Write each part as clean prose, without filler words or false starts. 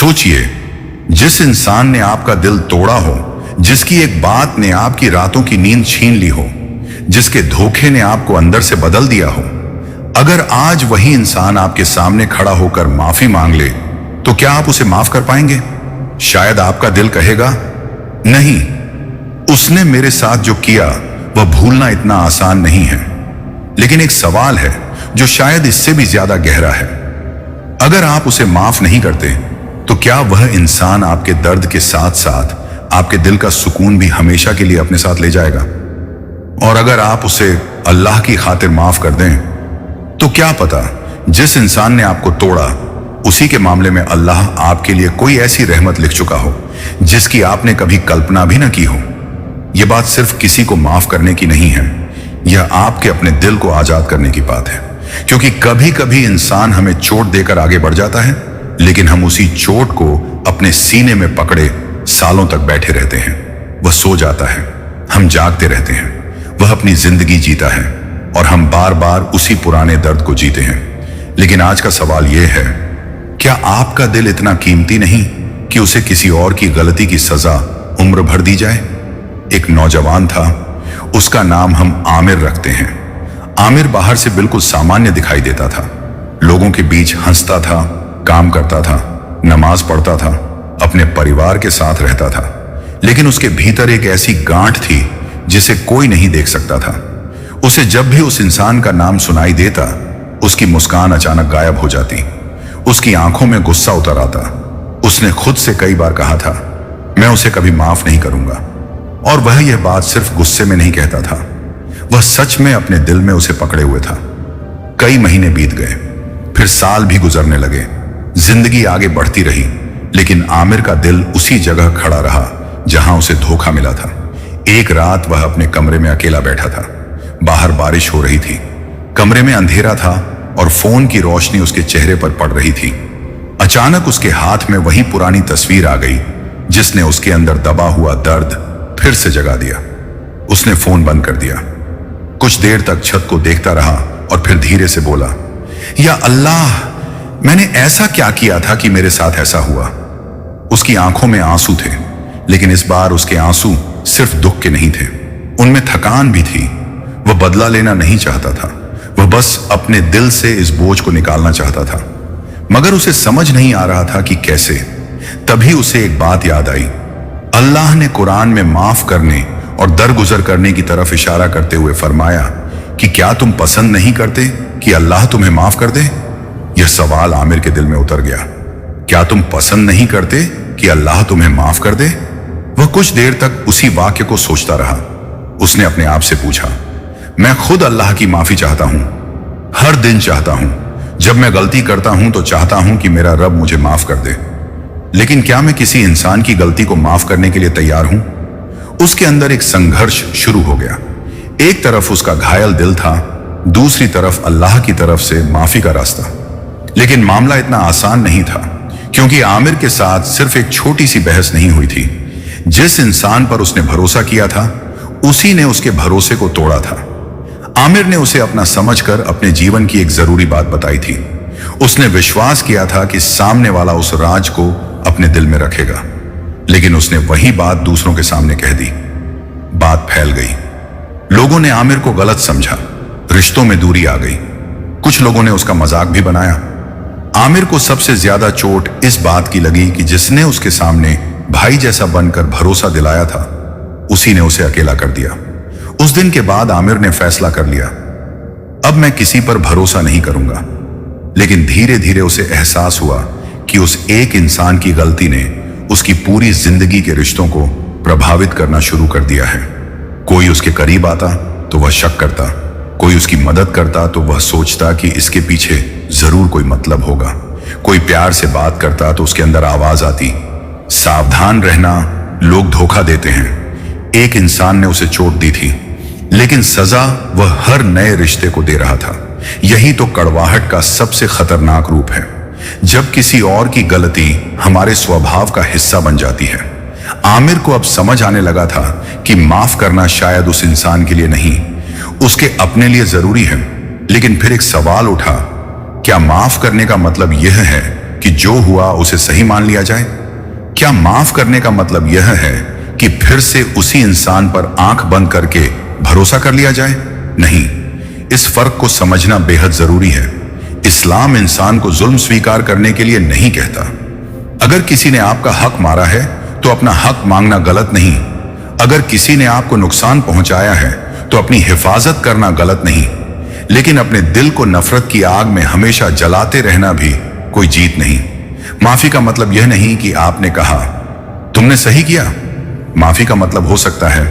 सोचिए, जिस इंसान ने आपका दिल तोड़ा हो, जिसकी एक बात ने आपकी रातों की नींद छीन ली हो, जिसके धोखे ने आपको अंदर से बदल दिया हो, अगर आज वही इंसान आपके सामने खड़ा होकर माफी मांग ले तो क्या आप उसे माफ कर पाएंगे? शायद आपका दिल कहेगा, नहीं, उसने मेरे साथ जो किया वह भूलना इतना आसान नहीं है। लेकिन एक सवाल है जो शायद इससे भी ज्यादा गहरा है। अगर आप उसे माफ नहीं करते तो क्या वह इंसान आपके दर्द के साथ साथ आपके दिल का सुकून भी हमेशा के लिए अपने साथ ले जाएगा? और अगर आप उसे अल्लाह की खातिर माफ कर दें तो क्या पता जिस इंसान ने आपको तोड़ा उसी के मामले में अल्लाह आपके लिए कोई ऐसी रहमत लिख चुका हो जिसकी आपने कभी कल्पना भी न की हो। यह बात सिर्फ किसी को माफ करने की नहीं है, यह आपके अपने दिल को आजाद करने की बात है। क्योंकि कभी कभी इंसान हमें चोट देकर आगे बढ़ जाता है, लेकिन हम उसी चोट को अपने सीने में पकड़े सालों तक बैठे रहते हैं। वह सो जाता है, हम जागते रहते हैं, वह अपनी जिंदगी जीता है और हम बार बार उसी पुराने दर्द को जीते हैं। लेकिन आज का सवाल यह है, क्या आपका दिल इतना कीमती नहीं कि उसे किसी और की गलती की सजा उम्र भर दी जाए? एक नौजवान था, उसका नाम हम आमिर रखते हैं। आमिर बाहर से बिल्कुल सामान्य दिखाई देता था, लोगों के बीच हंसता था, काम करता था, नमाज पढ़ता था, अपने परिवार के साथ रहता था। लेकिन उसके भीतर एक ऐसी गांठ थी जिसे कोई नहीं देख सकता था। उसे जब भी उस इंसान का नाम सुनाई देता, उसकी मुस्कान अचानक गायब हो जाती, उसकी आंखों में गुस्सा उतर आता। उसने खुद से कई बार कहा था, मैं उसे कभी माफ नहीं करूंगा। और वह यह बात सिर्फ गुस्से में नहीं कहता था, वह सच में अपने दिल में उसे पकड़े हुए था। कई महीने बीत गए, फिर साल भी गुजरने लगे, जिंदगी आगे बढ़ती रही, लेकिन आमिर का दिल उसी जगह खड़ा रहा जहां उसे धोखा मिला था। एक रात वह अपने कमरे में अकेला बैठा था। बाहर बारिश हो रही थी, कमरे में अंधेरा था और फोन की रोशनी उसके चेहरे पर पड़ रही थी। अचानक उसके हाथ में वही पुरानी तस्वीर आ गई जिसने उसके अंदर दबा हुआ दर्द फिर से जगा दिया। उसने फोन बंद कर दिया, कुछ देर तक छत को देखता रहा और फिर धीरे से बोला, या अल्लाह, मैंने ऐसा क्या किया था कि मेरे साथ ऐसा हुआ? उसकी आंखों में आंसू थे, लेकिन इस बार उसके आंसू सिर्फ दुख के नहीं थे, उनमें थकान भी थी। वह बदला लेना नहीं चाहता था, वह बस अपने दिल से इस बोझ को निकालना चाहता था, मगर उसे समझ नहीं आ रहा था कि कैसे। तभी उसे एक बात याद आई। अल्लाह ने कुरान में माफ करने और दरगुजर करने की तरफ इशारा करते हुए फरमाया कि क्या तुम पसंद नहीं करते कि अल्लाह तुम्हें माफ कर दे? यह सवाल आमिर के दिल में उतर गया। क्या तुम पसंद नहीं करते कि अल्लाह तुम्हें माफ कर दे? वह कुछ देर तक उसी वाक्य को सोचता रहा। उसने अपने आप से पूछा, मैं खुद अल्लाह की माफी चाहता हूं, हर दिन चाहता हूं। जब मैं गलती करता हूं तो चाहता हूं कि मेरा रब मुझे माफ कर दे, लेकिन क्या मैं किसी इंसान की गलती को माफ करने के लिए तैयार हूं? उसके अंदर एक संघर्ष शुरू हो गया। एक तरफ उसका घायल दिल था, दूसरी तरफ अल्लाह की तरफ से माफी का रास्ता। लेकिन मामला इतना आसान नहीं था, क्योंकि आमिर के साथ सिर्फ एक छोटी सी बहस नहीं हुई थी। जिस इंसान पर उसने भरोसा किया था, उसी ने उसके भरोसे को तोड़ा था। आमिर ने उसे अपना समझकर अपने जीवन की एक जरूरी बात बताई थी। उसने विश्वास किया था कि सामने वाला उस राज को अपने दिल में रखेगा, लेकिन उसने वही बात दूसरों के सामने कह दी। बात फैल गई, लोगों ने आमिर को गलत समझा, रिश्तों में दूरी आ गई, कुछ लोगों ने उसका मजाक भी बनाया। आमिर को सबसे ज्यादा चोट इस बात की लगी कि जिसने उसके सामने भाई जैसा बनकर भरोसा दिलाया था, उसी ने उसे अकेला कर दिया। उस दिन के बाद आमिर ने फैसला कर लिया, अब मैं किसी पर भरोसा नहीं करूंगा। लेकिन धीरे धीरे उसे एहसास हुआ कि उस एक इंसान की गलती ने उसकी पूरी जिंदगी के रिश्तों को प्रभावित करना शुरू कर दिया है। कोई उसके करीब आता तो वह शक करता, कोई उसकी मदद करता तो वह सोचता कि इसके पीछे जरूर कोई मतलब होगा, कोई प्यार से बात करता तो उसके अंदर आवाज आती, सावधान रहना, लोग धोखा देते हैं। एक इंसान ने उसे चोट दी थी, लेकिन सजा वह हर नए रिश्ते को दे रहा था। यही तो कड़वाहट का सबसे खतरनाक रूप है, जब किसी और की गलती हमारे स्वभाव का हिस्सा बन जाती है। आमिर को अब समझ आने लगा था कि माफ करना शायद उस इंसान के लिए नहीं, उसके अपने लिए जरूरी है। लेकिन फिर एक सवाल उठा, क्या माफ करने का मतलब यह है कि जो हुआ उसे सही मान लिया जाए? क्या माफ करने का मतलब यह है कि फिर से उसी इंसान पर आंख बंद करके भरोसा कर लिया जाए? नहीं, इस फर्क को समझना बेहद जरूरी है। इस्लाम इंसान को जुल्म स्वीकार करने के लिए नहीं कहता। अगर किसी ने आपका हक मारा है तो अपना हक मांगना गलत नहीं। अगर किसी ने आपको नुकसान पहुंचाया है तो अपनी हिफाजत करना गलत नहीं। लेकिन अपने दिल को नफरत की आग में हमेशा जलाते रहना भी कोई जीत नहीं। माफी का मतलब यह नहीं कि आपने कहा तुमने सही किया। माफी का मतलब हो सकता है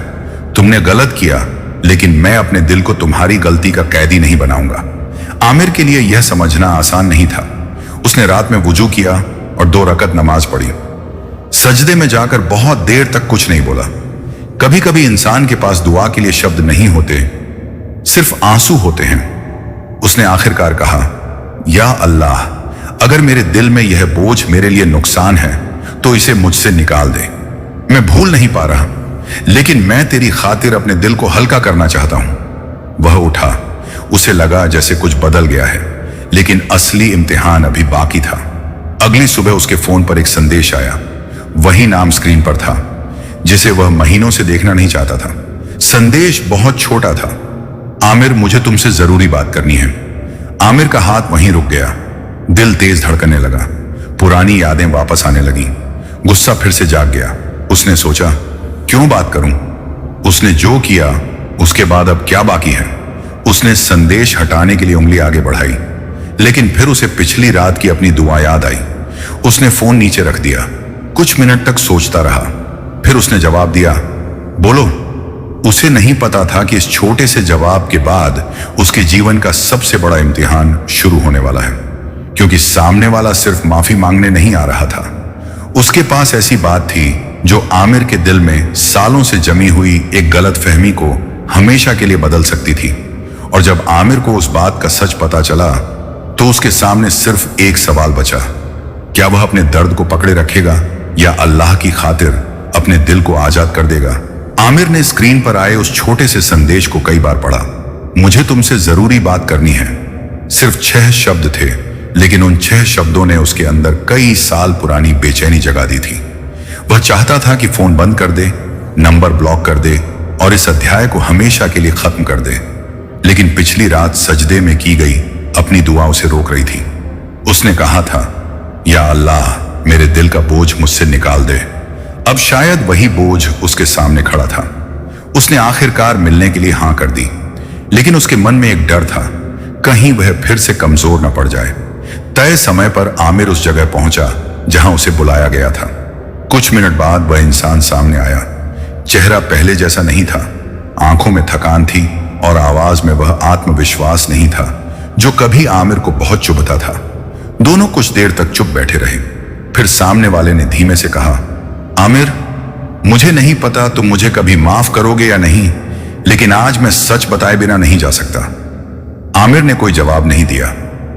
तुमने गलत किया, लेकिन मैं अपने दिल को तुम्हारी गलती का कैदी नहीं बनाऊंगा। आमिर के लिए यह समझना आसान नहीं था। उसने रात में वुजू किया और 2 रकत नमाज पढ़ी। सजदे में जाकर बहुत देर तक कुछ नहीं बोला। कभी कभी इंसान के पास दुआ के लिए शब्द नहीं होते, सिर्फ आंसू होते हैं। उसने आखिरकार कहा, या अल्लाह, अगर मेरे दिल में यह बोझ मेरे लिए नुकसान है तो इसे मुझसे निकाल दे। मैं भूल नहीं पा रहा, लेकिन मैं तेरी खातिर अपने दिल को हल्का करना चाहता हूं। वह उठा। उसे लगा जैसे कुछ बदल गया है, लेकिन असली इम्तिहान अभी बाकी था। अगली सुबह उसके फोन पर एक संदेश आया। वही नाम स्क्रीन पर था जिसे वह महीनों से देखना नहीं चाहता था। संदेश बहुत छोटा था, आमिर, मुझे तुमसे जरूरी बात करनी है। आमिर का हाथ वहीं रुक गया। दिल तेज धड़कने लगा। पुरानी यादें वापस आने लगी। गुस्सा फिर से जाग गया। उसने सोचा, क्यों बात करूं? उसने जो किया उसके बाद अब क्या बाकी है? उसने संदेश हटाने के लिए उंगली आगे बढ़ाई, लेकिन फिर उसे पिछली रात की अपनी दुआ याद आई। उसने फोन नीचे रख दिया। कुछ मिनट तक सोचता रहा, फिर उसने जवाब दिया, बोलो। उसे नहीं पता था कि इस छोटे से जवाब के बाद उसके जीवन का सबसे बड़ा इम्तिहान शुरू होने वाला है, क्योंकि सामने वाला सिर्फ माफी मांगने नहीं आ रहा था। उसके पास ऐसी बात थी जो आमिर के दिल में सालों से जमी हुई एक गलत फहमी को हमेशा के लिए बदल सकती थी। और जब आमिर को उस बात का सच पता चला तो उसके सामने सिर्फ एक सवाल बचा, क्या वह अपने दर्द को पकड़े रखेगा या अल्लाह की खातिर अपने दिल को आजाद कर देगा? आमिर ने स्क्रीन पर आए उस छोटे से संदेश को कई बार पढ़ा। मुझे तुमसे जरूरी बात करनी है। सिर्फ 6 शब्द थे, लेकिन उन 6 शब्दों ने उसके अंदर कई साल पुरानी बेचैनी जगा दी थी। वह चाहता था कि फोन बंद कर दे, नंबर ब्लॉक कर दे और इस अध्याय को हमेशा के लिए खत्म कर दे। लेकिन पिछली रात सजदे में की गई अपनी दुआ उसे रोक रही थी। उसने कहा था, या अल्लाह, मेरे दिल का बोझ मुझसे निकाल दे। अब शायद वही बोझ उसके सामने खड़ा था। उसने आखिरकार मिलने के लिए हां कर दी, लेकिन उसके मन में एक डर था, कहीं वह फिर से कमजोर न पड़ जाए। तय समय पर आमिर उस जगह पहुंचा जहां उसे बुलाया गया था। कुछ मिनट बाद वह इंसान सामने आया। चेहरा पहले जैसा नहीं था। आंखों में थकान थी और आवाज में वह आत्मविश्वास नहीं था जो कभी आमिर को बहुत चुभता था। दोनों कुछ देर तक चुप बैठे रहे। फिर सामने वाले ने धीमे से कहा, आमिर, मुझे नहीं पता तुम मुझे कभी माफ करोगे या नहीं, लेकिन आज मैं सच बताए बिना नहीं जा सकता। आमिर ने कोई जवाब नहीं दिया।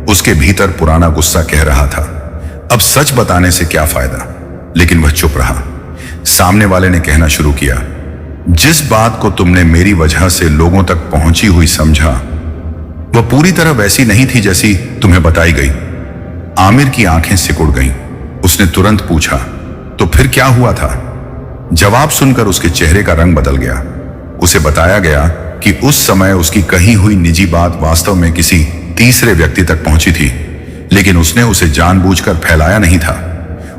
उसके भीतर पुराना गुस्सा कह रहा था, अब सच बताने से क्या फायदा? लेकिन वह चुप रहा। सामने वाले ने कहना शुरू किया, जिस बात को तुमने मेरी वजह से लोगों तक पहुंची हुई समझा, वह पूरी तरह वैसी नहीं थी जैसी तुम्हें बताई गई। आमिर की आंखें सिकुड़ गईं। उसने तुरंत पूछा, तो फिर क्या हुआ था? जवाब सुनकर उसके चेहरे का रंग बदल गया। उसे बताया गया कि उस समय उसकी कही हुई निजी बात वास्तव में किसी तीसरे व्यक्ति तक पहुंची थी, लेकिन उसने उसे जानबूझकर फैलाया नहीं था।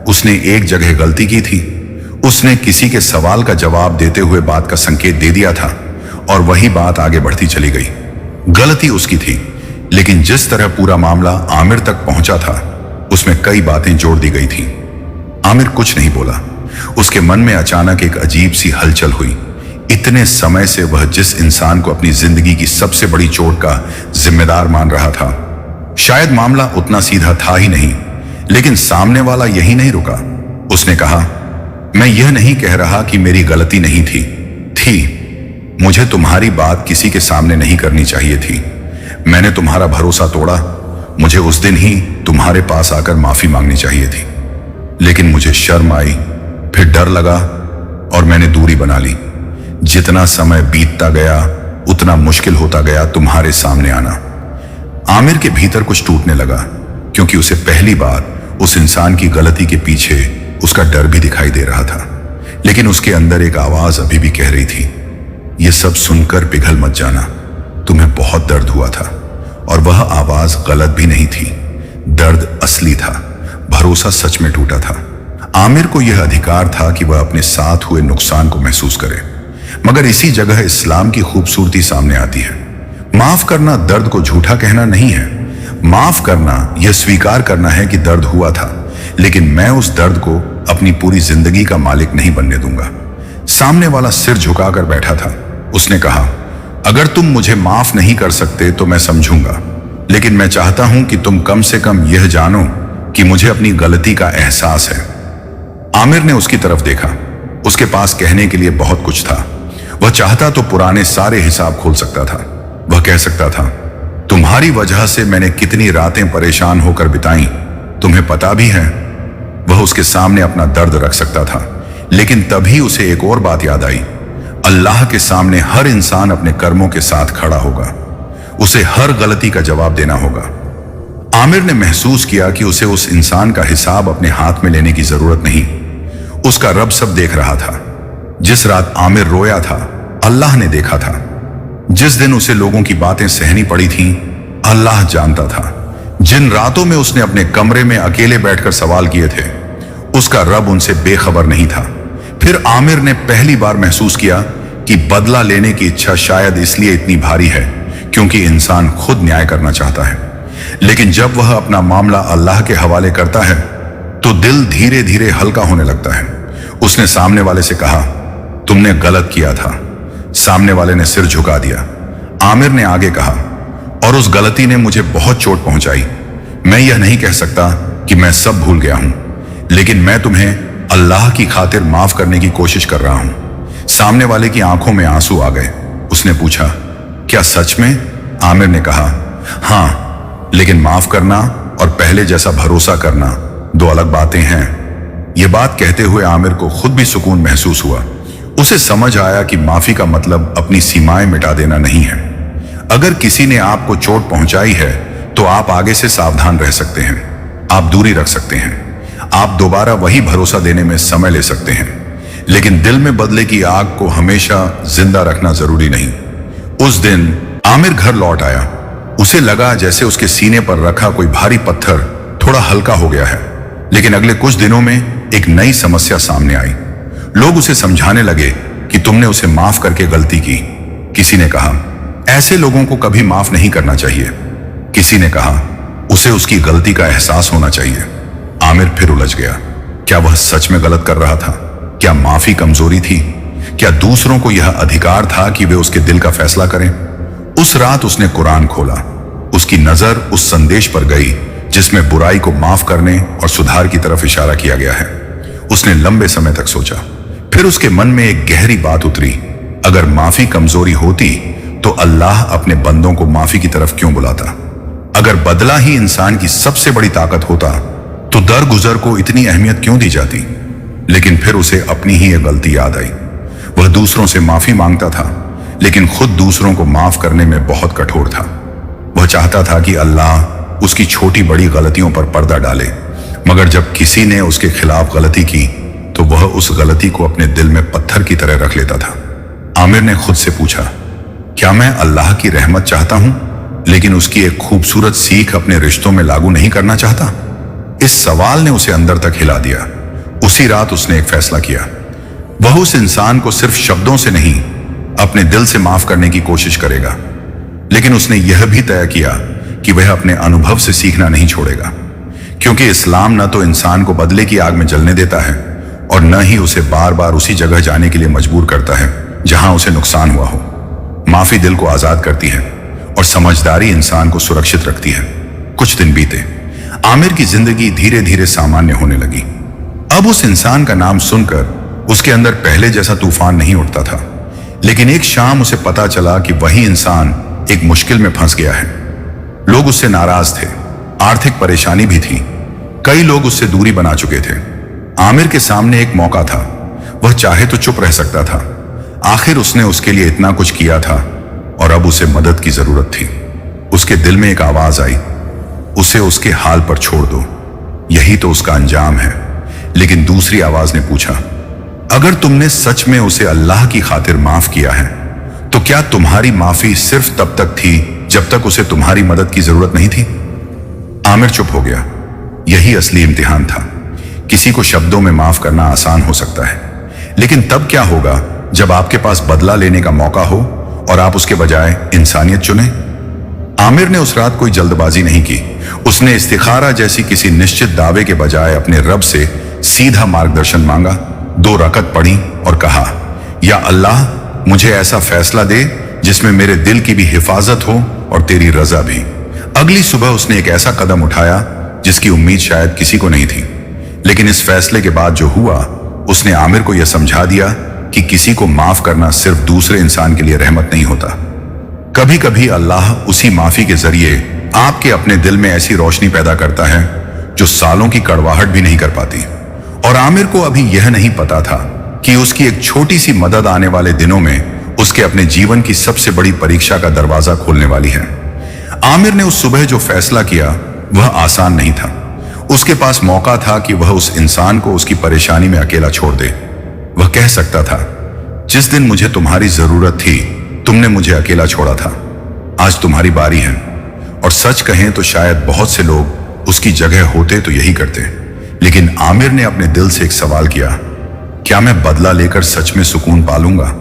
उसने एक जगह गलती की थी। उसने किसी के सवाल का जवाब देते हुए बात का संकेत दे दिया था और वही बात आगे बढ़ती चली गई। गलती उसकी थी, लेकिन जिस तरह पूरा मामला आमिर तक पहुंचा था उसमें कई बातें जोड़ दी गई थी। आमिर कुछ नहीं बोला। उसके मन में अचानक एक अजीब सी हलचल हुई। इतने समय से वह जिस इंसान को अपनी जिंदगी की सबसे बड़ी चोट का जिम्मेदार मान रहा था, शायद मामला उतना सीधा था ही नहीं। लेकिन सामने वाला यही नहीं रुका। उसने कहा, मैं यह नहीं कह रहा कि मेरी गलती नहीं थी। मुझे तुम्हारी बात किसी के सामने नहीं करनी चाहिए थी। मैंने तुम्हारा भरोसा तोड़ा। मुझे उस दिन ही तुम्हारे पास आकर माफी मांगनी चाहिए थी, लेकिन मुझे शर्म आई, फिर डर लगा और मैंने दूरी बना ली। जितना समय बीतता गया उतना मुश्किल होता गया तुम्हारे सामने आना। आमिर के भीतर कुछ टूटने लगा, क्योंकि उसे पहली बार उस इंसान की गलती के पीछे उसका डर भी दिखाई दे रहा था, लेकिन उसके अंदर एक आवाज अभी भी कह रही थी, यह सब सुनकर पिघल मत जाना, तुम्हें बहुत दर्द हुआ था। और वह आवाज गलत भी नहीं थी, दर्द असली था, भरोसा सच में टूटा था। आमिर को यह अधिकार था कि वह अपने साथ हुए नुकसान को महसूस करे, मगर इसी जगह इस्लाम की खूबसूरती सामने आती है। माफ करना दर्द को झूठा कहना नहीं है। माफ करना यह स्वीकार करना है कि दर्द हुआ था, लेकिन मैं उस दर्द को अपनी पूरी जिंदगी का मालिक नहीं बनने दूंगा। सामने वाला सिर झुकाकर बैठा था। उसने कहा, अगर तुम मुझे माफ नहीं कर सकते तो मैं समझूंगा, लेकिन मैं चाहता हूं कि तुम कम से कम यह जानो कि मुझे अपनी गलती का एहसास है। आमिर ने उसकी तरफ देखा। उसके पास कहने के लिए बहुत कुछ था। वह चाहता तो पुराने सारे हिसाब खोल सकता था। वह कह सकता था, तुम्हारी वजह से मैंने कितनी रातें परेशान होकर बिताई, तुम्हें पता भी है। वह उसके सामने अपना दर्द रख सकता था, लेकिन तभी उसे एक और बात याद आई, अल्लाह के सामने हर इंसान अपने कर्मों के साथ खड़ा होगा। उसे हर गलती का जवाब देना होगा। आमिर ने महसूस किया कि उसे उस इंसान का हिसाब अपने हाथ में लेने की जरूरत नहीं। उसका रब सब देख रहा था। जिस रात आमिर रोया था, अल्लाह ने देखा था। जिस दिन उसे लोगों की बातें सहनी पड़ी थीं, अल्लाह जानता था। जिन रातों में उसने अपने कमरे में अकेले बैठकर सवाल किए थे, उसका रब उनसे बेखबर नहीं था। फिर आमिर ने पहली बार महसूस किया कि बदला लेने की इच्छा शायद इसलिए इतनी भारी है क्योंकि इंसान खुद न्याय करना चाहता है, लेकिन जब वह अपना मामला अल्लाह के हवाले करता है तो दिल धीरे धीरे हल्का होने लगता है। उसने सामने वाले से कहा, तुमने गलत किया था। सामने वाले ने सिर झुका दिया। आमिर ने आगे कहा, और उस गलती ने मुझे बहुत चोट पहुंचाई। मैं यह नहीं कह सकता कि मैं सब भूल गया हूं, लेकिन मैं तुम्हें अल्लाह की खातिर माफ करने की कोशिश कर रहा हूं। सामने वाले की आंखों में आंसू आ गए। उसने पूछा, क्या सच में? आमिर ने कहा, हां, लेकिन माफ करना और पहले जैसा भरोसा करना दो अलग बातें हैं। यह बात कहते हुए आमिर को खुद भी सुकून महसूस हुआ। उसे समझ आया कि माफी का मतलब अपनी सीमाएं मिटा देना नहीं है। अगर किसी ने आपको चोट पहुंचाई है तो आप आगे से सावधान रह सकते हैं, आप दूरी रख सकते हैं, आप दोबारा वही भरोसा देने में समय ले सकते हैं, लेकिन दिल में बदले की आग को हमेशा जिंदा रखना जरूरी नहीं। उस दिन आमिर घर लौट आया। उसे लगा जैसे उसके सीने पर रखा कोई भारी पत्थर थोड़ा हल्का हो गया है। लेकिन अगले कुछ दिनों में एक नई समस्या सामने आई। लोग उसे समझाने लगे कि तुमने उसे माफ करके गलती की। किसी ने कहा, ऐसे लोगों को कभी माफ नहीं करना चाहिए। किसी ने कहा, उसे उसकी गलती का एहसास होना चाहिए। आमिर फिर उलझ गया। क्या वह सच में गलत कर रहा था? क्या माफी कमजोरी थी? क्या दूसरों को यह अधिकार था कि वे उसके दिल का फैसला करें? उस रात उसने कुरान खोला। उसकी नजर उस संदेश पर गई जिसमें बुराई को माफ करने और सुधार की तरफ इशारा किया गया है। उसने लंबे समय तक सोचा। फिर उसके मन में एक गहरी बात उतरी, अगर माफी कमजोरी होती तो अल्लाह अपने बंदों को माफी की तरफ क्यों बुलाता? अगर बदला ही इंसान की सबसे बड़ी ताकत होता तो दरगुजर को इतनी अहमियत क्यों दी जाती? लेकिन फिर उसे अपनी ही एक गलती याद आई। वह दूसरों से माफी मांगता था, लेकिन खुद दूसरों को माफ करने में बहुत कठोर था। वह चाहता था कि अल्लाह उसकी छोटी बड़ी गलतियों पर पर्दा डाले, मगर जब किसी ने उसके खिलाफ गलती की तो वह उस गलती को अपने दिल में पत्थर की तरह रख लेता था। आमिर ने खुद से पूछा, क्या मैं अल्लाह की रहमत चाहता हूं, लेकिन उसकी एक खूबसूरत सीख अपने रिश्तों में लागू नहीं करना चाहता? इस सवाल ने उसे अंदर तक हिला दिया। उसी रात उसने एक फैसला किया। वह उस इंसान को सिर्फ शब्दों से नहीं, अपने दिल से माफ करने की कोशिश करेगा। लेकिन उसने यह भी तय किया कि वह अपने अनुभव से सीखना नहीं छोड़ेगा, क्योंकि इस्लाम न तो इंसान को बदले की आग में जलने देता है और न ही उसे बार बार उसी जगह जाने के लिए मजबूर करता है जहां उसे नुकसान हुआ हो। माफी दिल को आजाद करती है और समझदारी इंसान को सुरक्षित रखती है। कुछ दिन बीते। आमिर की जिंदगी धीरे धीरे सामान्य होने लगी। अब उस इंसान का नाम सुनकर उसके अंदर पहले जैसा तूफान नहीं उठता था, लेकिन एक शाम उसे पता चला कि वही इंसान एक मुश्किल में फंस गया है। लोग उससे नाराज थे, आर्थिक परेशानी भी थी, कई लोग उससे दूरी बना चुके थे। आमिर के सामने एक मौका था। वह चाहे तो चुप रह सकता था। आखिर उसने उसके लिए इतना कुछ किया था और अब उसे मदद की जरूरत थी। उसके दिल में एक आवाज आई, उसे उसके हाल पर छोड़ दो। यही तो उसका अंजाम है। लेकिन दूसरी आवाज ने पूछा, अगर तुमने सच में उसे अल्लाह की खातिर माफ किया है तो क्या तुम्हारी माफी सिर्फ तब तक थी जब तक उसे तुम्हारी मदद की जरूरत नहीं थी? आमिर चुप हो गया। यही असली इम्तिहान था। किसी को शब्दों में माफ करना आसान हो सकता है, लेकिन तब क्या होगा जब आपके पास बदला लेने का मौका हो और आप उसके बजाय इंसानियत चुने? आमिर ने उस रात कोई जल्दबाजी नहीं की। उसने इस्तिखारा जैसी किसी निश्चित दावे के बजाय अपने रब से सीधा मार्गदर्शन मांगा, 2 रकत पढ़ी और कहा, या अल्लाह, मुझे ऐसा फैसला दे जिसमें मेरे दिल की भी हिफाजत हो और तेरी रजा भी। अगली सुबह उसने एक ऐसा कदम उठाया जिसकी उम्मीद शायद किसी को नहीं थी, लेकिन इस फैसले के बाद जो हुआ, उसने आमिर को यह समझा दिया कि किसी को माफ करना सिर्फ दूसरे इंसान के लिए रहमत नहीं होता। कभी कभी अल्लाह उसी माफी के जरिए आपके अपने दिल में ऐसी रोशनी पैदा करता है जो सालों की कड़वाहट भी नहीं कर पाती। और आमिर को अभी यह नहीं पता था कि उसकी एक छोटी सी मदद आने वाले दिनों में उसके अपने जीवन की सबसे बड़ी परीक्षा का दरवाजा खोलने वाली है। आमिर ने उस सुबह जो फैसला किया वह आसान नहीं था। उसके पास मौका था कि वह उस इंसान को उसकी परेशानी में अकेला छोड़ दे। वह कह सकता था, जिस दिन मुझे तुम्हारी जरूरत थी तुमने मुझे अकेला छोड़ा था, आज तुम्हारी बारी है। और सच कहें तो शायद बहुत से लोग उसकी जगह होते तो यही करते। लेकिन आमिर ने अपने दिल से एक सवाल किया, क्या मैं बदला लेकर सच में सुकून पालूंगा?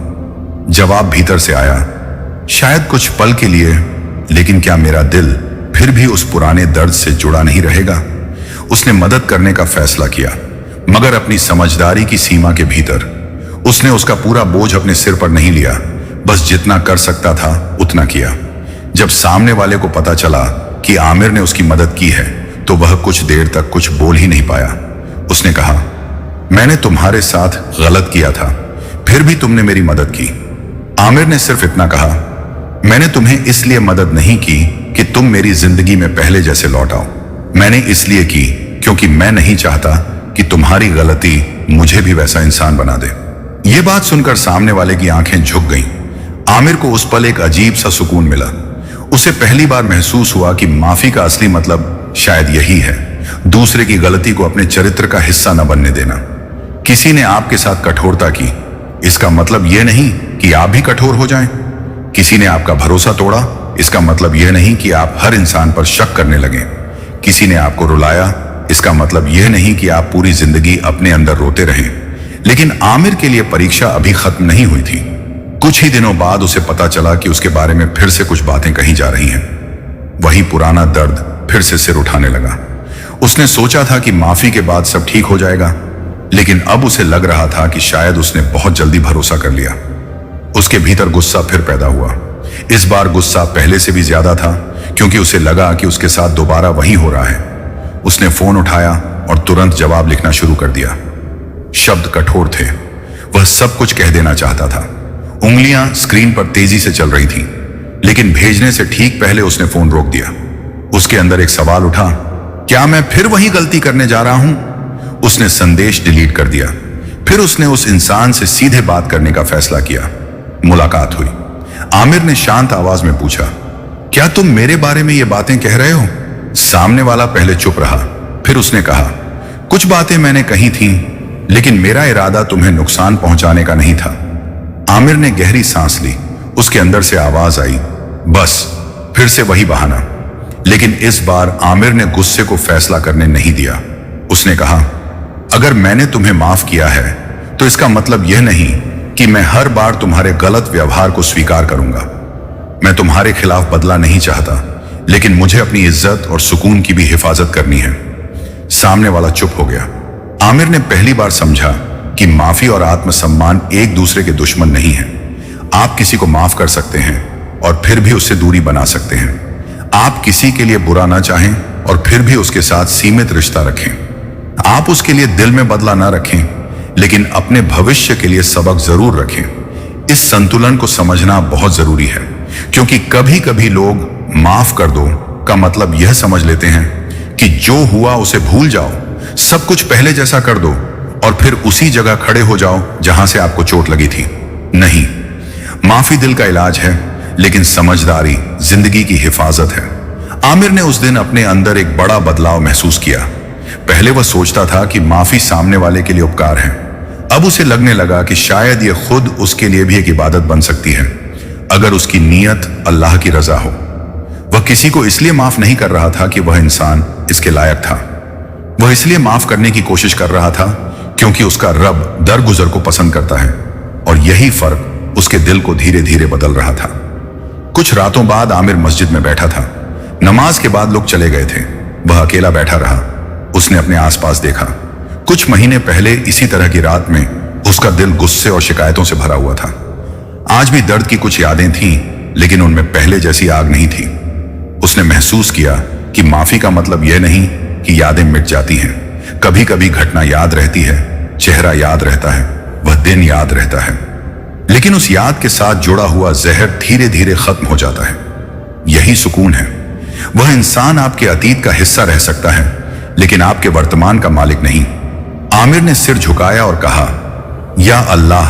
जवाब भीतर से आया, शायद कुछ पल के लिए, लेकिन क्या मेरा दिल फिर भी उस पुराने दर्द से जुड़ा नहीं रहेगा? उसने मदद करने का फैसला किया, मगर अपनी समझदारी की सीमा के भीतर। उसने उसका पूरा बोझ अपने सिर पर नहीं लिया, बस जितना कर सकता था उतना किया। जब सामने वाले को पता चला कि आमिर ने उसकी मदद की है तो वह कुछ देर तक कुछ बोल ही नहीं पाया। उसने कहा, मैंने तुम्हारे साथ गलत किया था, फिर भी तुमने मेरी मदद की। आमिर ने सिर्फ इतना कहा, मैंने तुम्हें इसलिए मदद नहीं की कि तुम मेरी जिंदगी में पहले जैसे लौट आओ। मैंने इसलिए की क्योंकि मैं नहीं चाहता कि तुम्हारी गलती मुझे भी वैसा इंसान बना दे। यह बात सुनकर सामने वाले की आंखें झुक गईं। आमिर को उस पल एक अजीब सा सुकून मिला। उसे पहली बार महसूस हुआ कि माफी का असली मतलब शायद यही है, दूसरे की गलती को अपने चरित्र का हिस्सा न बनने देना। किसी ने आपके साथ कठोरता की, इसका मतलब यह नहीं कि आप भी कठोर हो जाएं। किसी ने आपका भरोसा तोड़ा, इसका मतलब यह नहीं कि आप हर इंसान पर शक करने लगें। किसी ने आपको रुलाया, इसका मतलब यह नहीं कि आप पूरी जिंदगी अपने अंदर रोते रहें। लेकिन आमिर के लिए परीक्षा अभी खत्म नहीं हुई थी। कुछ ही दिनों बाद उसे पता चला कि उसके बारे में फिर से कुछ बातें कही जा रही हैं। वही पुराना दर्द फिर से सिर उठाने लगा। उसने सोचा था कि माफी के बाद सब ठीक हो जाएगा, लेकिन अब उसे लग रहा था कि शायद उसने बहुत जल्दी भरोसा कर लिया। उसके भीतर गुस्सा फिर पैदा हुआ। इस बार गुस्सा पहले से भी ज्यादा था, क्योंकि उसे लगा कि उसके साथ दोबारा वही हो रहा है। उसने फोन उठाया और तुरंत जवाब लिखना शुरू कर दिया। शब्द कठोर थे, वह सब कुछ कह देना चाहता था। उंगलियां स्क्रीन पर तेजी से चल रही थीं, लेकिन भेजने से ठीक पहले उसने फोन रोक दिया। उसके अंदर एक सवाल उठा, क्या मैं फिर वही गलती करने जा रहा हूं? उसने संदेश डिलीट कर दिया। फिर उसने उस इंसान से सीधे बात करने का फैसला किया। मुलाकात हुई। आमिर ने शांत आवाज में पूछा, क्या तुम मेरे बारे में ये बातें कह रहे हो? सामने वाला पहले चुप रहा, फिर उसने कहा, कुछ बातें मैंने कही थीं, लेकिन मेरा इरादा तुम्हें नुकसान पहुंचाने का नहीं था। आमिर ने गहरी सांस ली। उसके अंदर से आवाज आई, बस फिर से वही बहाना। लेकिन इस बार आमिर ने गुस्से को फैसला करने नहीं दिया। उसने कहा, अगर मैंने तुम्हें माफ किया है तो इसका मतलब यह नहीं कि मैं हर बार तुम्हारे गलत व्यवहार को स्वीकार करूंगा। मैं तुम्हारे खिलाफ बदला नहीं चाहता, लेकिन मुझे अपनी इज्जत और सुकून की भी हिफाजत करनी है। सामने वाला चुप हो गया। आमिर ने पहली बार समझा कि माफी और आत्मसम्मान एक दूसरे के दुश्मन नहीं हैं। आप किसी को माफ कर सकते हैं और फिर भी उससे दूरी बना सकते हैं। आप किसी के लिए बुरा ना चाहें और फिर भी उसके साथ सीमित रिश्ता रखें। आप उसके लिए दिल में बदला ना रखें, लेकिन अपने भविष्य के लिए सबक जरूर रखें। इस संतुलन को समझना बहुत जरूरी है, क्योंकि कभी कभी लोग माफ कर दो का मतलब यह समझ लेते हैं कि जो हुआ उसे भूल जाओ, सब कुछ पहले जैसा कर दो और फिर उसी जगह खड़े हो जाओ जहां से आपको चोट लगी थी। नहीं, माफी दिल का इलाज है, लेकिन समझदारी जिंदगी की हिफाजत है। आमिर ने उस दिन अपने अंदर एक बड़ा बदलाव महसूस किया। पहले वह सोचता था कि माफी सामने वाले के लिए उपकार है। अब उसे लगने लगा कि शायद यह खुद उसके लिए भी एक इबादत बन सकती है, अगर उसकी नीयत अल्लाह की रजा हो। वह किसी को इसलिए माफ नहीं कर रहा था कि वह इंसान इसके लायक था। वह इसलिए माफ करने की कोशिश कर रहा था क्योंकि उसका रब दरगुजर को पसंद करता है, और यही फर्क उसके दिल को धीरे धीरे बदल रहा था। कुछ रातों बाद आमिर मस्जिद में बैठा था। नमाज के बाद लोग चले गए थे। वह अकेला बैठा रहा। उसने अपने आसपास देखा। कुछ महीने पहले इसी तरह की रात में उसका दिल गुस्से और शिकायतों से भरा हुआ था। आज भी दर्द की कुछ यादें थीं, लेकिन उनमें पहले जैसी आग नहीं थी। उसने महसूस किया कि माफी का मतलब यह नहीं कि यादें मिट जाती हैं। कभी कभी घटना याद रहती है, चेहरा याद रहता है, वह दिन याद रहता है, लेकिन उस याद के साथ जुड़ा हुआ जहर धीरे धीरे खत्म हो जाता है। यही सुकून है। वह इंसान आपके अतीत का हिस्सा रह सकता है, लेकिन आपके वर्तमान का मालिक नहीं। आमिर ने सिर झुकाया और कहा, या अल्लाह,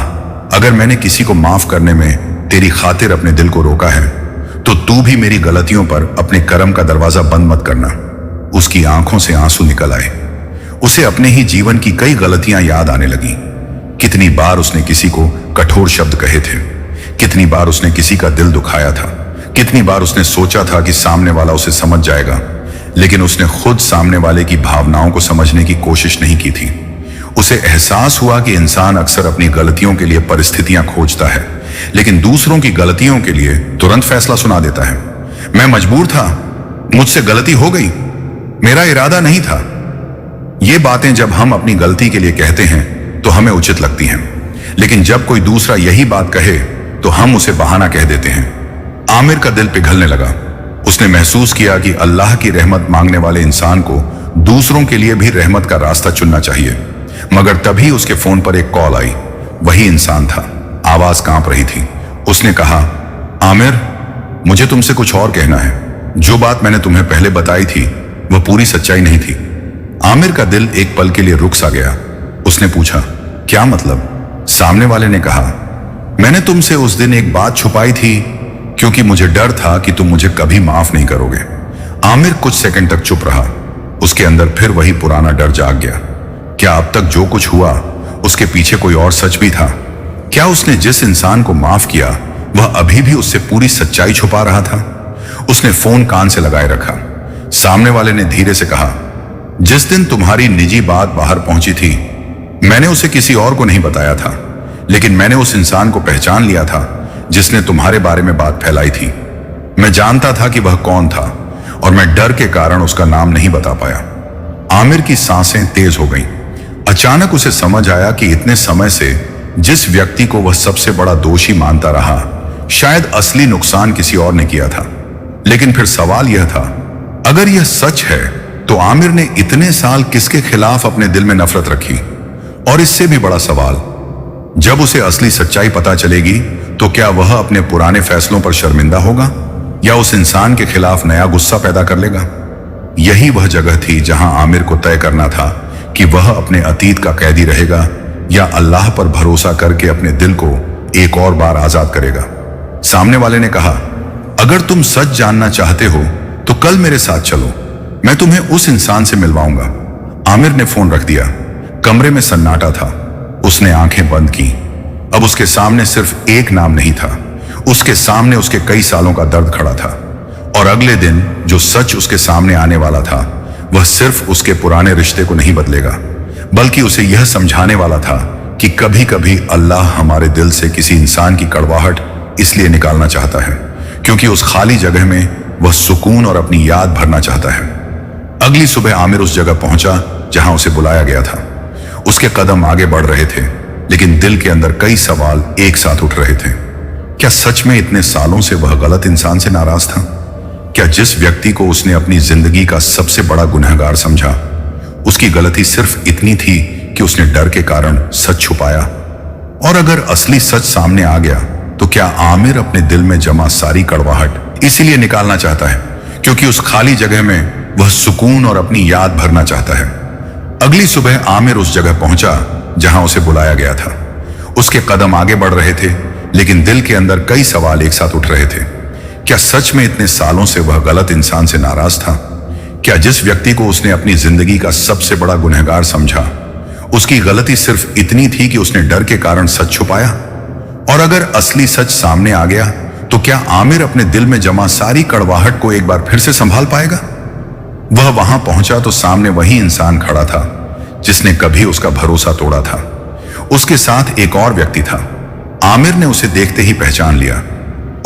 अगर मैंने किसी को माफ करने में तेरी खातिर अपने दिल को रोका है, तो तू भी मेरी गलतियों पर अपने करम का दरवाजा बंद मत करना। उसकी आंखों से आंसू निकल आए। उसे अपने ही जीवन की कई गलतियां याद आने लगी। कितनी बार उसने किसी को कठोर शब्द कहे थे, कितनी बार उसने किसी का दिल दुखाया था, कितनी बार उसने सोचा था कि सामने वाला उसे समझ जाएगा, लेकिन उसने खुद सामने वाले की भावनाओं को समझने की कोशिश नहीं की थी। उसे एहसास हुआ कि इंसान अक्सर अपनी गलतियों के लिए परिस्थितियां खोजता है, लेकिन दूसरों की गलतियों के लिए तुरंत फैसला सुना देता है। मैं मजबूर था, मुझसे गलती हो गई, मेरा इरादा नहीं था। ये बातें जब हम अपनी गलती के लिए कहते हैं तो हमें उचित लगती हैं, लेकिन जब कोई दूसरा यही बात कहे तो हम उसे बहाना कह देते हैं। आमिर का दिल पिघलने लगा। उसने महसूस किया कि अल्लाह की रहमत मांगने वाले इंसान को दूसरों के लिए भी रहमत का रास्ता चुनना चाहिए। मगर तभी उसके फोन पर एक कॉल आई। वही इंसान था। आवाज कांप रही थी। उसने कहा, आमिर, मुझे तुमसे कुछ और कहना है। जो बात मैंने तुम्हें पहले बताई थी वह पूरी सच्चाई नहीं थी। आमिर का दिल एक पल के लिए रुक सा गया। उसने पूछा, क्या मतलब? सामने वाले ने कहा, मैंने तुमसे उस दिन एक बात छुपाई थी क्योंकि मुझे डर था कि तुम मुझे कभी माफ नहीं करोगे। आमिर कुछ सेकंड तक चुप रहा। उसके अंदर फिर वही पुराना डर जाग गया। क्या अब तक जो कुछ हुआ उसके पीछे कोई और सच भी था? क्या उसने जिस इंसान को माफ किया वह अभी भी उससे पूरी सच्चाई छुपा रहा था? उसने फोन कान से लगाए रखा। सामने वाले ने धीरे से कहा, जिस दिन तुम्हारी निजी बात बाहर पहुंची थी मैंने उसे किसी और को नहीं बताया था, लेकिन मैंने उस इंसान को पहचान लिया था जिसने तुम्हारे बारे में बात फैलाई थी। मैं जानता था कि वह कौन था और मैं डर के कारण उसका नाम नहीं बता पाया। आमिर की सांसें तेज हो गईं। अचानक उसे समझ आया कि इतने समय से जिस व्यक्ति को वह सबसे बड़ा दोषी मानता रहा, शायद असली नुकसान किसी और ने किया था। लेकिन फिर सवाल यह था, अगर यह सच है तो आमिर ने इतने साल किसके खिलाफ अपने दिल में नफरत रखी? और इससे भी बड़ा सवाल, जब उसे असली सच्चाई पता चलेगी तो क्या वह अपने पुराने फैसलों पर शर्मिंदा होगा या उस इंसान के खिलाफ नया गुस्सा पैदा कर लेगा? यही वह जगह थी जहां आमिर को तय करना था कि वह अपने अतीत का कैदी रहेगा या अल्लाह पर भरोसा करके अपने दिल को एक और बार आजाद करेगा। सामने वाले ने कहा, अगर तुम सच जानना चाहते हो तो कल मेरे साथ चलो, मैं तुम्हें उस इंसान से मिलवाऊंगा। आमिर ने फोन रख दिया। कमरे में सन्नाटा था। उसने आंखें बंद की। अब उसके सामने सिर्फ एक नाम नहीं था, उसके सामने उसके कई सालों का दर्द खड़ा था। और अगले दिन जो सच उसके सामने आने वाला था वह सिर्फ उसके पुराने रिश्ते को नहीं बदलेगा, बल्कि उसे यह समझाने वाला था कि कभी कभी अल्लाह हमारे दिल से किसी इंसान की कड़वाहट इसलिए निकालना चाहता है क्योंकि उस खाली जगह में वह सुकून और अपनी याद भरना चाहता है। अगली सुबह आमिर उस जगह पहुंचा जहां उसे बुलाया गया था। उसके कदम आगे बढ़ रहे थे, लेकिन दिल के अंदर कई सवाल एक साथ उठ रहे थे। क्या सच में इतने सालों से वह गलत इंसान से नाराज था? क्या जिस व्यक्ति को उसने अपनी जिंदगी का सबसे बड़ा गुनहगार समझा, उसकी गलती सिर्फ इतनी थी कि उसने डर के कारण सच छुपाया? और अगर असली सच सामने आ गया तो क्या आमिर अपने दिल में जमा सारी कड़वाहट इसीलिए निकालना चाहता है क्योंकि उस खाली जगह में वह सुकून और अपनी याद भरना चाहता है? अगली सुबह आमिर उस जगह पहुंचा जहां उसे बुलाया गया था। उसके कदम आगे बढ़ रहे थे, लेकिन दिल के अंदर कई सवाल एक साथ उठ रहे थे। क्या सच में इतने सालों से वह गलत इंसान से नाराज था? क्या जिस व्यक्ति को उसने अपनी जिंदगी का सबसे बड़ा गुनहगार समझा, उसकी गलती सिर्फ इतनी थी कि उसने डर के कारण सच छुपाया? और अगर असली सच सामने आ गया तो क्या आमिर अपने दिल में जमा सारी कड़वाहट को एक बार फिर से संभाल पाएगा? वह वहां पहुंचा तो सामने वही इंसान खड़ा था जिसने कभी उसका भरोसा तोड़ा था। उसके साथ एक और व्यक्ति था। आमिर ने उसे देखते ही पहचान लिया।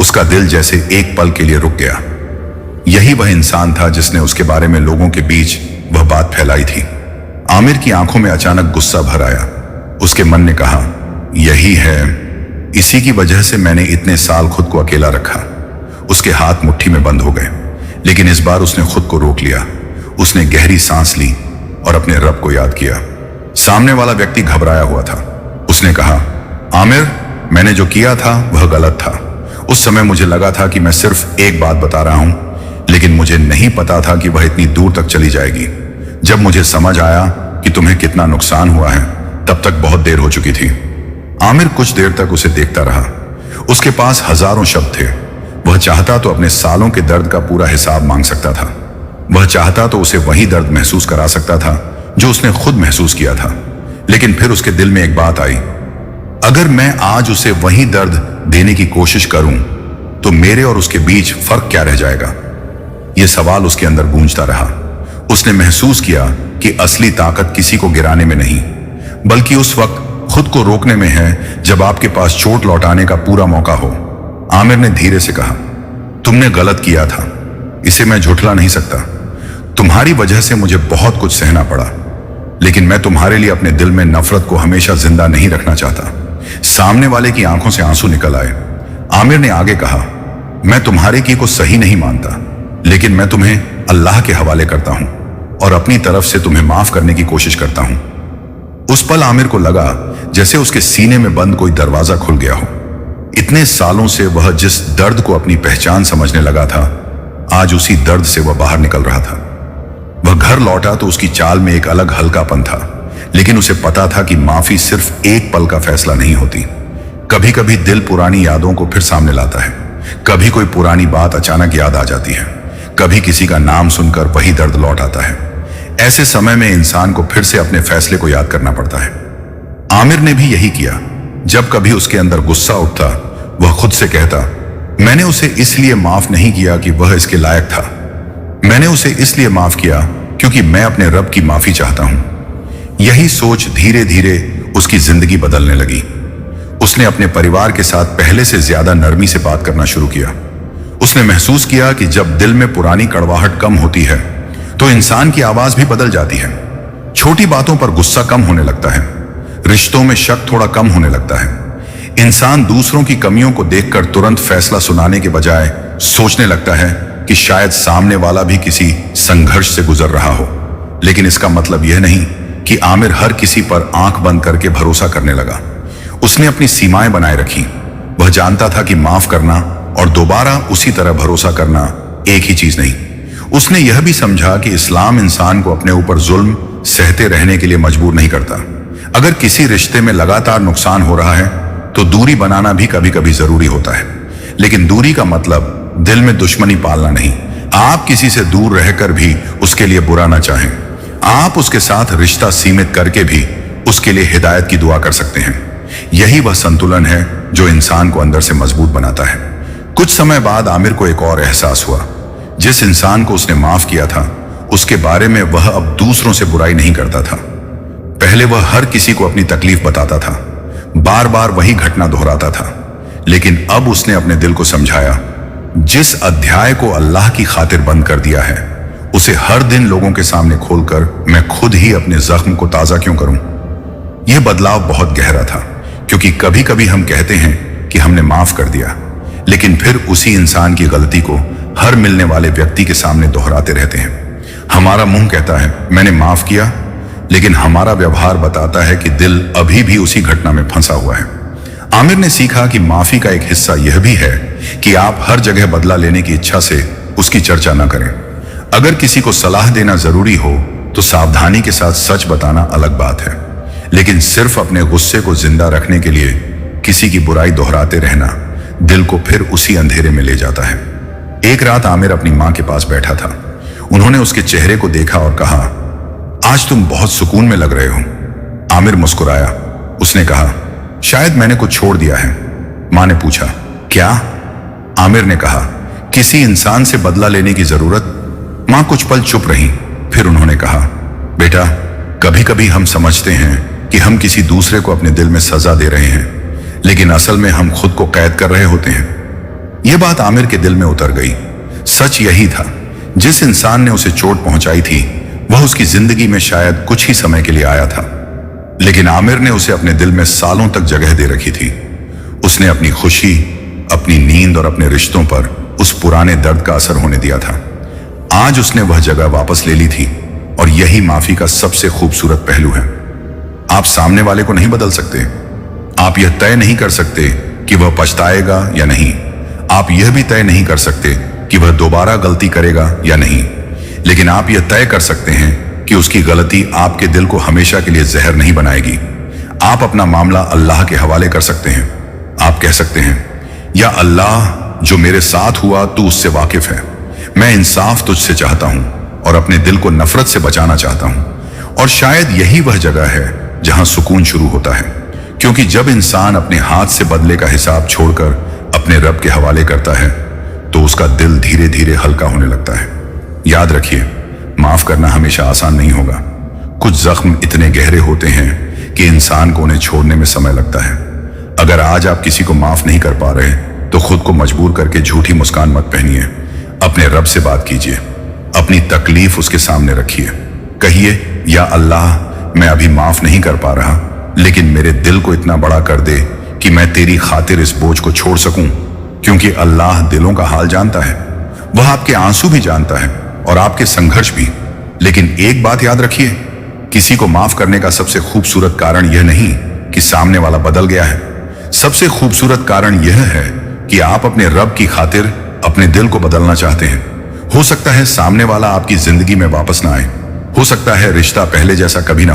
उसका दिल जैसे एक पल के लिए रुक गया। यही वह इंसान था जिसने उसके बारे में लोगों के बीच वह बात फैलाई थी। आमिर की आंखों में अचानक गुस्सा भर आया। उसके मन ने कहा, यही है, इसी की वजह से मैंने इतने साल खुद को अकेला रखा। उसके हाथ मुट्ठी में बंद हो गए, लेकिन इस बार उसने खुद को रोक लिया। उसने गहरी सांस ली और अपने रब को याद किया। सामने वाला व्यक्ति घबराया हुआ था। उसने कहा, आमिर, मैंने जो किया था वह गलत था। उस समय मुझे लगा था कि मैं सिर्फ एक बात बता रहा हूं, लेकिन मुझे नहीं पता था कि वह इतनी दूर तक चली जाएगी। जब मुझे समझ आया कि तुम्हें कितना नुकसान हुआ है, तब तक बहुत देर हो चुकी थी। आमिर कुछ देर तक उसे देखता रहा। उसके पास हजारों शब्द थे। वह चाहता तो अपने सालों के दर्द का पूरा हिसाब मांग सकता था। वह चाहता तो उसे वही दर्द महसूस करा सकता था जो उसने खुद महसूस किया था। लेकिन फिर उसके दिल में एक बात आई, अगर मैं आज उसे वही दर्द देने की कोशिश करूं तो मेरे और उसके बीच फर्क क्या रह जाएगा? यह सवाल उसके अंदर गूंजता रहा। उसने महसूस किया कि असली ताकत किसी को गिराने में नहीं, बल्कि उस वक्त खुद को रोकने में है जब आपके पास चोट लौटाने का पूरा मौका हो। आमिर ने धीरे से कहा, तुमने गलत किया था, इसे मैं झुठला नहीं सकता। तुम्हारी वजह से मुझे बहुत कुछ सहना पड़ा, लेकिन मैं तुम्हारे लिए अपने दिल में नफरत को हमेशा जिंदा नहीं रखना चाहता। सामने वाले की आंखों से आंसू निकल आए। आमिर ने आगे कहा, मैं तुम्हारे की को सही नहीं मानता, लेकिन मैं तुम्हें अल्लाह के हवाले करता हूं और अपनी तरफ से तुम्हें माफ करने की कोशिश करता हूं। उस पल आमिर को लगा जैसे उसके सीने में बंद कोई दरवाजा खुल गया हो। इतने सालों से वह जिस दर्द को अपनी पहचान समझने लगा था, आज उसी दर्द से वह बाहर निकल रहा था। वह घर लौटा तो उसकी चाल में एक अलग हल्कापन था, लेकिन उसे पता था कि माफी सिर्फ एक पल का फैसला नहीं होती। कभी कभी दिल पुरानी यादों को फिर सामने लाता है। कभी कोई पुरानी बात अचानक याद आ जाती है। कभी किसी का नाम सुनकर वही दर्द लौट आता है। ऐसे समय में इंसान को फिर से अपने फैसले को याद करना पड़ता है। आमिर ने भी यही किया। जब कभी उसके अंदर गुस्सा उठता, वह खुद से कहता, मैंने उसे इसलिए माफ नहीं किया कि वह इसके लायक था। मैंने उसे इसलिए माफ किया क्योंकि मैं अपने रब की माफी चाहता हूं। यही सोच धीरे धीरे उसकी जिंदगी बदलने लगी। उसने अपने परिवार के साथ पहले से ज्यादा नरमी से बात करना शुरू किया। उसने महसूस किया कि जब दिल में पुरानी कड़वाहट कम होती है तो इंसान की आवाज भी बदल जाती है। छोटी बातों पर गुस्सा कम होने लगता है। रिश्तों में शक थोड़ा कम होने लगता है। इंसान दूसरों की कमियों को देखकर तुरंत फैसला सुनाने के बजाय सोचने लगता है कि शायद सामने वाला भी किसी संघर्ष से गुजर रहा हो। लेकिन इसका मतलब यह नहीं कि आमिर हर किसी पर आंख बंद करके भरोसा करने लगा। उसने अपनी सीमाएं बनाए रखी। वह जानता था कि माफ करना और दोबारा उसी तरह भरोसा करना एक ही चीज नहीं। उसने यह भी समझा कि इस्लाम इंसान को अपने ऊपर जुल्म सहते रहने के लिए मजबूर नहीं करता। अगर किसी रिश्ते में लगातार नुकसान हो रहा है तो दूरी बनाना भी कभी कभी जरूरी होता है, लेकिन दूरी का मतलब दिल में दुश्मनी पालना नहीं। आप किसी से दूर रहकर भी उसके लिए बुरा ना चाहें। आप उसके साथ रिश्ता सीमित करके भी उसके लिए हिदायत की दुआ कर सकते हैं। यही वह संतुलन है जो इंसान को अंदर से मजबूत बनाता है। कुछ समय बाद आमिर को एक और एहसास हुआ। जिस इंसान को उसने माफ किया था, उसके बारे में वह अब दूसरों से बुराई नहीं करता था। पहले वह हर किसी को अपनी तकलीफ बताता था, बार बार वही घटना दोहराता था। लेकिन अब उसने अपने दिल को समझाया, जिस अध्याय को अल्लाह की खातिर बंद कर दिया है, उसे हर दिन लोगों के सामने खोलकर मैं खुद ही अपने जख्म को ताजा क्यों करूं। यह बदलाव बहुत गहरा था, क्योंकि कभी कभी हम कहते हैं कि हमने माफ कर दिया, लेकिन फिर उसी इंसान की गलती को हर मिलने वाले व्यक्ति के सामने दोहराते रहते हैं। हमारा मुंह कहता है मैंने माफ किया, लेकिन हमारा व्यवहार बताता है कि दिल अभी भी उसी घटना में फंसा हुआ है। आमिर ने सीखा कि माफी का एक हिस्सा यह भी है कि आप हर जगह बदला लेने की इच्छा से उसकी चर्चा न करें। अगर किसी को सलाह देना जरूरी हो तो सावधानी के साथ सच बताना अलग बात है, लेकिन सिर्फ अपने गुस्से को जिंदा रखने के लिए किसी की बुराई दोहराते रहना दिल को फिर उसी अंधेरे में ले जाता है। एक रात आमिर अपनी मां के पास बैठा था। उन्होंने उसके चेहरे को देखा और कहा, आज तुम बहुत सुकून में लग रहे हो। आमिर मुस्कुराया। उसने कहा, शायद मैंने कुछ छोड़ दिया है। मां ने पूछा, क्या? आमिर ने कहा, किसी इंसान से बदला लेने की जरूरत। मां कुछ पल चुप रही, फिर उन्होंने कहा, बेटा, कभी कभी हम समझते हैं कि हम किसी दूसरे को अपने दिल में सजा दे रहे हैं, लेकिन असल में हम खुद को कैद कर रहे होते हैं। यह बात आमिर के दिल में उतर गई। सच यही था, जिस इंसान ने उसे चोट पहुंचाई थी वह उसकी जिंदगी में शायद कुछ ही समय के लिए आया था, लेकिन आमिर ने उसे अपने दिल में सालों तक जगह दे रखी थी। उसने अपनी खुशी, अपनी नींद और अपने रिश्तों पर उस पुराने दर्द का असर होने दिया था। आज उसने वह जगह वापस ले ली थी, और यही माफी का सबसे खूबसूरत पहलू है। आप सामने वाले को नहीं बदल सकते। आप यह तय नहीं कर सकते कि वह पछताएगा या नहीं। आप यह भी तय नहीं कर सकते कि वह दोबारा गलती करेगा या नहीं, लेकिन आप यह तय कर सकते हैं कि उसकी गलती आपके दिल को हमेशा के लिए जहर नहीं बनाएगी। आप अपना मामला अल्लाह के हवाले कर सकते हैं। आप कह सकते हैं, या अल्लाह, जो मेरे साथ हुआ तू उससे वाकिफ है। मैं इंसाफ तुझसे चाहता हूं और अपने दिल को नफरत से बचाना चाहता हूं। और शायद यही वह जगह है जहां सुकून शुरू होता है, क्योंकि जब इंसान अपने हाथ से बदले का हिसाब छोड़कर अपने रब के हवाले करता है तो उसका दिल धीरे धीरे हल्का होने लगता है। याद रखिए, माफ करना हमेशा आसान नहीं होगा। कुछ जख्म इतने गहरे होते हैं कि इंसान को उन्हें छोड़ने में समय लगता है। अगर आज आप किसी को माफ नहीं कर पा रहे तो खुद को मजबूर करके झूठी मुस्कान मत पहनिए। अपने रब से बात कीजिए, अपनी तकलीफ उसके सामने रखिए। कहिए, या अल्लाह, मैं अभी माफ नहीं कर पा रहा, लेकिन मेरे दिल को इतना बड़ा कर दे कि मैं तेरी खातिर इस बोझ को छोड़ सकूं, क्योंकि अल्लाह दिलों का हाल जानता है। वह आपके आंसू भी जानता है और आपके संघर्ष भी। लेकिन एक बात याद रखिए, किसी को माफ करने का सबसे खूबसूरत कारण यह नहीं कि सामने वाला बदल गया है। सबसे खूबसूरत कारण यह है कि आप अपने रब की खातिर अपने दिल को बदलना चाहते हैं। हो सकता है सामने वाला आपकी जिंदगी में वापस ना आए, हो सकता है रिश्ता पहले जैसा कभी ना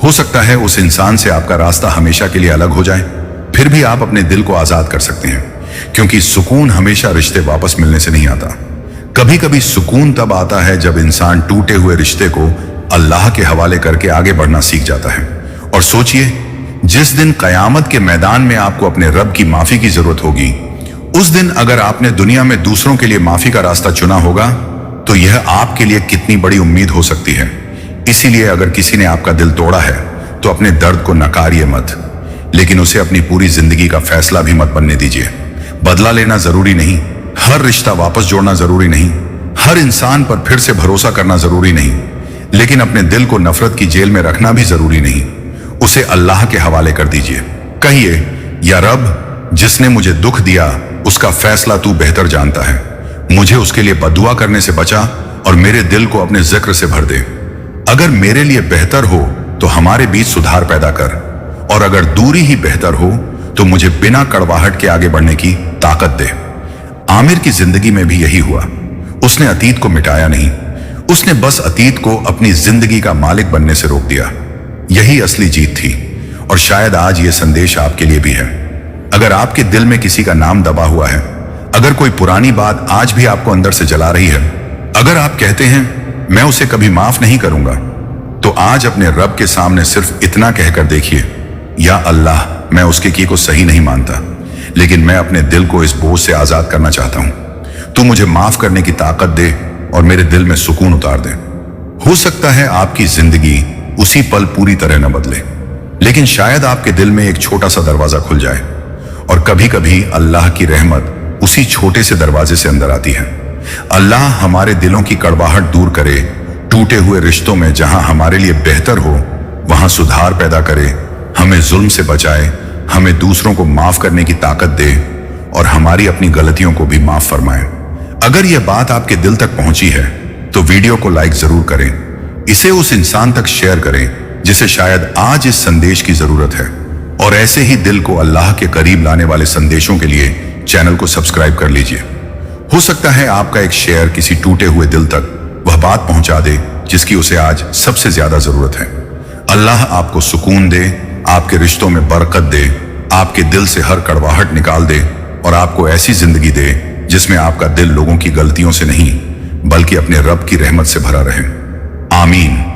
हो सकता है उस इंसान से आपका रास्ता हमेशा के लिए अलग हो जाए। फिर भी आप अपने दिल को आजाद कर सकते हैं, क्योंकि सुकून हमेशा रिश्ते वापस मिलने से नहीं आता। कभी कभी सुकून तब आता है जब इंसान टूटे हुए रिश्ते को अल्लाह के हवाले करके आगे बढ़ना सीख जाता है। और सोचिए, जिस दिन कयामत के मैदान में आपको अपने रब की माफी की जरूरत होगी, उस दिन अगर आपने दुनिया में दूसरों के लिए माफी का रास्ता चुना होगा तो यह आपके लिए कितनी बड़ी उम्मीद हो सकती है। इसीलिए अगर किसी ने आपका दिल तोड़ा है तो अपने दर्द को नकारिए मत, लेकिन उसे अपनी पूरी जिंदगी का फैसला भी मत बनने दीजिए। बदला लेना जरूरी नहीं, हर रिश्ता वापस जोड़ना जरूरी नहीं, हर इंसान पर फिर से भरोसा करना जरूरी नहीं, लेकिन अपने दिल को नफरत की जेल में रखना भी जरूरी नहीं। उसे अल्लाह के हवाले कर दीजिए। कहिए, या रब, जिसने मुझे दुख दिया उसका फैसला तू बेहतर जानता है। मुझे उसके लिए बदुआ करने से बचा और मेरे दिल को अपने जिक्र से भर दे। अगर मेरे लिए बेहतर हो तो हमारे बीच सुधार पैदा कर, और अगर दूरी ही बेहतर हो तो मुझे बिना कड़वाहट के आगे बढ़ने की ताकत दे। आमिर की जिंदगी में भी यही हुआ। उसने अतीत को मिटाया नहीं, उसने बस अतीत को अपनी जिंदगी का मालिक बनने से रोक दिया। यही असली जीत थी। और शायद आज यह संदेश आपके लिए भी है। अगर आपके दिल में किसी का नाम दबा हुआ है, अगर कोई पुरानी बात आज भी आपको अंदर से जला रही है, अगर आप कहते हैं मैं उसे कभी माफ नहीं करूंगा, तो आज अपने रब के सामने सिर्फ इतना कहकर देखिए, या अल्लाह, मैं उसके की को सही नहीं मानता, लेकिन मैं अपने दिल को इस बोझ से आजाद करना चाहता हूं। तू मुझे माफ करने की ताकत दे और मेरे दिल में सुकून उतार दे। हो सकता है आपकी जिंदगी उसी पल पूरी तरह न बदले, लेकिन शायद आपके दिल में एक छोटा सा दरवाजा खुल जाए। और कभी कभी अल्लाह की रहमत उसी छोटे से दरवाजे से अंदर आती है। अल्लाह हमारे दिलों की कड़वाहट दूर करे, टूटे हुए रिश्तों में जहां हमारे लिए बेहतर हो वहां सुधार पैदा करे, हमें जुल्म से बचाए, हमें दूसरों को माफ करने की ताकत दे और हमारी अपनी गलतियों को भी माफ फरमाए। अगर यह बात आपके दिल तक पहुंची है तो वीडियो को लाइक जरूर करें, इसे उस इंसान तक शेयर करें जिसे शायद आज इस संदेश की जरूरत है। और ऐसे ही दिल को अल्लाह के करीब लाने वाले संदेशों के लिए चैनल को सब्सक्राइब कर लीजिए। हो सकता है आपका एक शेयर किसी टूटे हुए दिल तक वह बात पहुंचा दे जिसकी उसे आज सबसे ज्यादा जरूरत है। अल्लाह आपको सुकून दे, आपके रिश्तों में बरकत दे, आपके दिल से हर कड़वाहट निकाल दे और आपको ऐसी जिंदगी दे जिसमें आपका दिल लोगों की गलतियों से नहीं बल्कि अपने रब की रहमत से भरा रहे। आमीन।